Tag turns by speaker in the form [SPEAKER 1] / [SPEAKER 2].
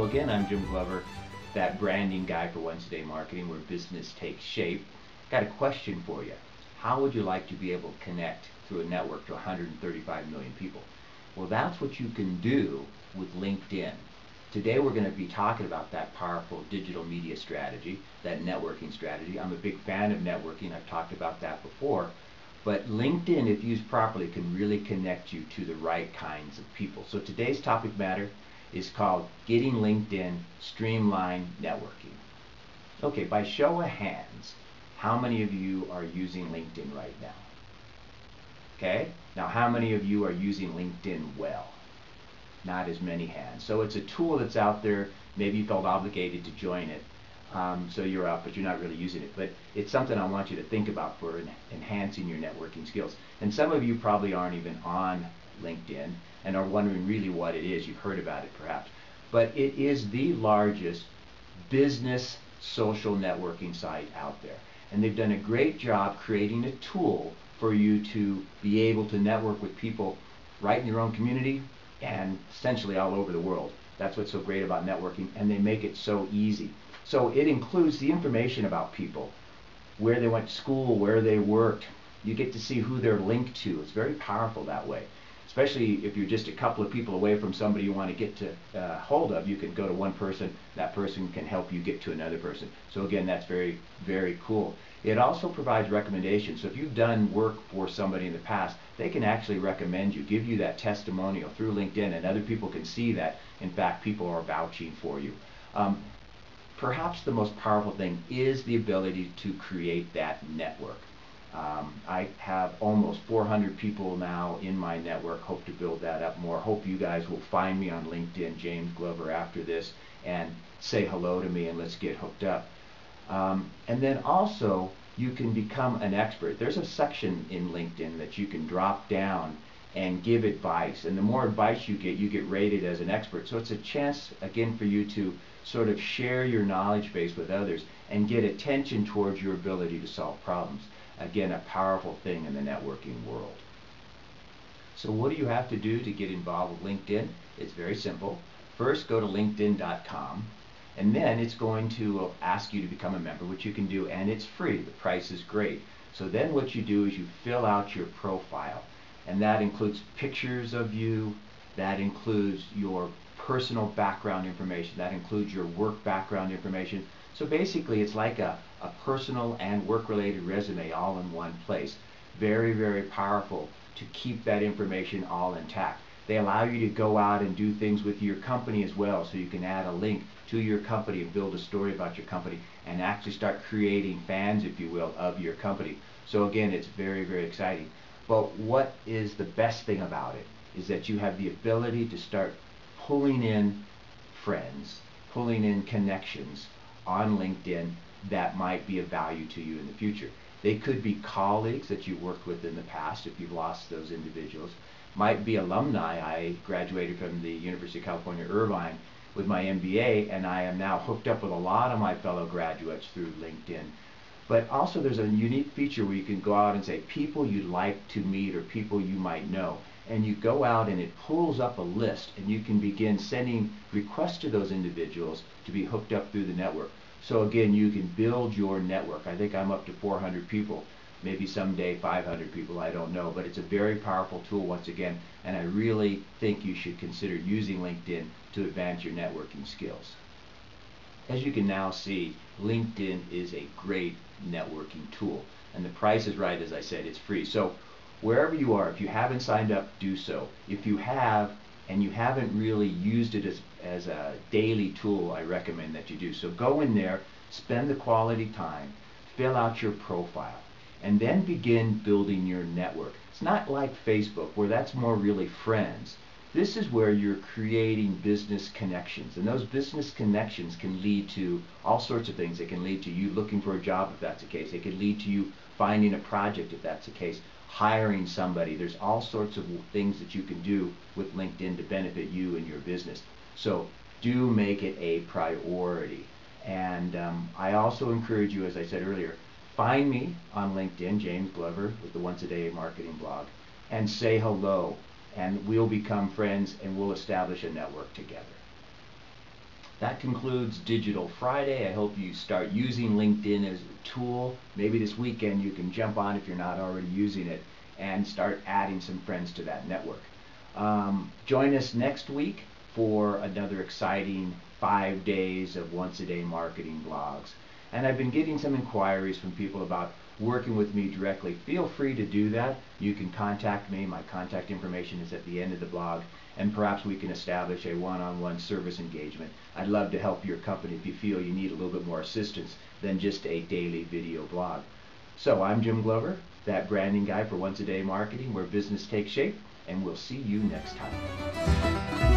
[SPEAKER 1] So again, I'm Jim Glover, that branding guy for Once a Day Marketing, where business takes shape. Got a question for you. How would you like to be able to connect through a network to 135 million people? Well, that's what you can do with LinkedIn. Today we're going to be talking about that powerful digital media strategy, that networking strategy. I'm a big fan of networking. I've talked about that before. But LinkedIn, if used properly, can really connect you to the right kinds of people. So today's topic matter is called Getting LinkedIn Streamlined Networking. Okay, by show of hands, how many of you are using LinkedIn right now? Okay, now how many of you are using LinkedIn well? Not as many hands. So it's a tool that's out there. Maybe you felt obligated to join it. So you're up, but you're not really using it. But it's something I want you to think about for enhancing your networking skills. And some of you probably aren't even on LinkedIn and are wondering really what it is. You've heard about it perhaps. But it is the largest business social networking site out there. And they've done a great job creating a tool for you to be able to network with people right in your own community and essentially all over the world. That's what's so great about networking, and they make it so easy. So it includes the information about people, where they went to school, where they worked. You get to see who they're linked to. It's very powerful that way. Especially if you're just a couple of people away from somebody you want to get to hold of, you can go to one person, that person can help you get to another person. So again, that's very, very cool. It also provides recommendations. So if you've done work for somebody in the past, they can actually recommend you, give you that testimonial through LinkedIn, and other people can see that, in fact, people are vouching for you. Perhaps the most powerful thing is the ability to create that network. I have almost 400 people now in my network. Hope to build that up more. Hope you guys will find me on LinkedIn, James Glover, after this, and say hello to me and let's get hooked up. And then also, you can become an expert. There's a section in LinkedIn that you can drop down and give advice. And the more advice you get rated as an expert. So it's a chance, again, for you to sort of share your knowledge base with others and get attention towards your ability to solve problems. Again, a powerful thing in the networking world. So what do you have to do to get involved with LinkedIn? It's very simple. First, go to linkedin.com, and then it's going to ask you to become a member, which you can do, and it's free. The price is great. So then what you do is you fill out your profile, and that includes pictures of you, that includes your personal background information, that includes your work background information. So basically it's like a personal and work-related resume all in one place. Very, very powerful to keep that information all intact. They allow you to go out and do things with your company as well, so you can add a link to your company and build a story about your company and actually start creating fans, if you will, of your company. So again, it's very, very exciting. But what is the best thing about it is that you have the ability to start pulling in friends, pulling in connections on LinkedIn that might be of value to you in the future. They could be colleagues that you worked with in the past if you've lost those individuals. Might be alumni. I graduated from the University of California, Irvine with my MBA, and I am now hooked up with a lot of my fellow graduates through LinkedIn. But also there's a unique feature where you can go out and say people you'd like to meet or people you might know. And you go out and it pulls up a list, and you can begin sending requests to those individuals to be hooked up through the network. So again, you can build your network. I think I'm up to 400 people, maybe someday 500 people, I don't know. But it's a very powerful tool once again, and I really think you should consider using LinkedIn to advance your networking skills. As you can now see, LinkedIn is a great networking tool, and the price is right. As I said, it's free. So wherever you are, if you haven't signed up, do so. If you have and you haven't really used it as a daily tool, I recommend that you do. So go in there, spend the quality time, fill out your profile, and then begin building your network. It's not like Facebook, where that's more really friends. This is where you're creating business connections, and those business connections can lead to all sorts of things. It can lead to you looking for a job if that's the case. It can lead to you finding a project if that's the case, hiring somebody. There's all sorts of things that you can do with LinkedIn to benefit you and your business. So do make it a priority. And I also encourage you, as I said earlier, find me on LinkedIn, James Glover, with the Once a Day Marketing blog, and say hello. And we'll become friends and we'll establish a network together. That concludes Digital Friday. I hope you start using LinkedIn as a tool. Maybe this weekend you can jump on, if you're not already using it, and start adding some friends to that network. Join us next week for another exciting 5 days of once-a-day marketing blogs. And I've been getting some inquiries from people about working with me directly. Feel free to do that. You can contact me. My contact information is at the end of the blog, and perhaps we can establish a one-on-one service engagement. I'd love to help your company if you feel you need a little bit more assistance than just a daily video blog. So I'm Jim Glover, that branding guy for once-a-day marketing where business takes shape, and we'll see you next time.